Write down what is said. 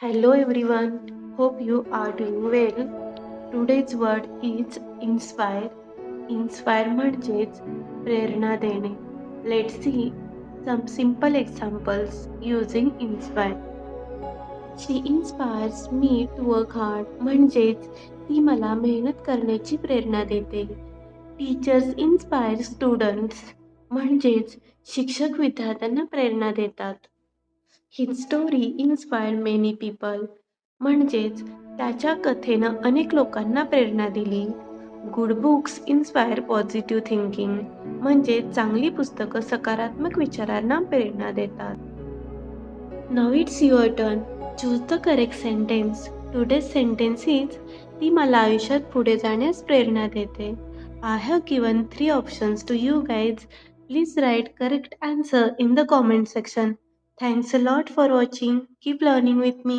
Hello everyone, hope you are doing well. Today's word is inspire. Inspire म्हणजेच प्रेरणा देणे. Let's see some simple examples using inspire. She inspires me to work hard म्हणजेच ती मला मेहनत करण्याची प्रेरणा देते. Teachers inspire students म्हणजेच शिक्षक विद्यार्थ्यांना प्रेरणा देतात. His story inspired many people म्हणजेच त्याच्या कथेनं अनेक लोकांना प्रेरणा दिली. Good books inspire positive thinking म्हणजे चांगली पुस्तकं सकारात्मक विचारांना प्रेरणा देतात. Now it's your turn. Choose the correct sentence. Today's sentence is ती मला आयुष्यात पुढे जाण्यास प्रेरणा देते. I have given 3 options to you guys. Please write correct answer in the comment section. Thanks a lot for watching. Keep learning with me.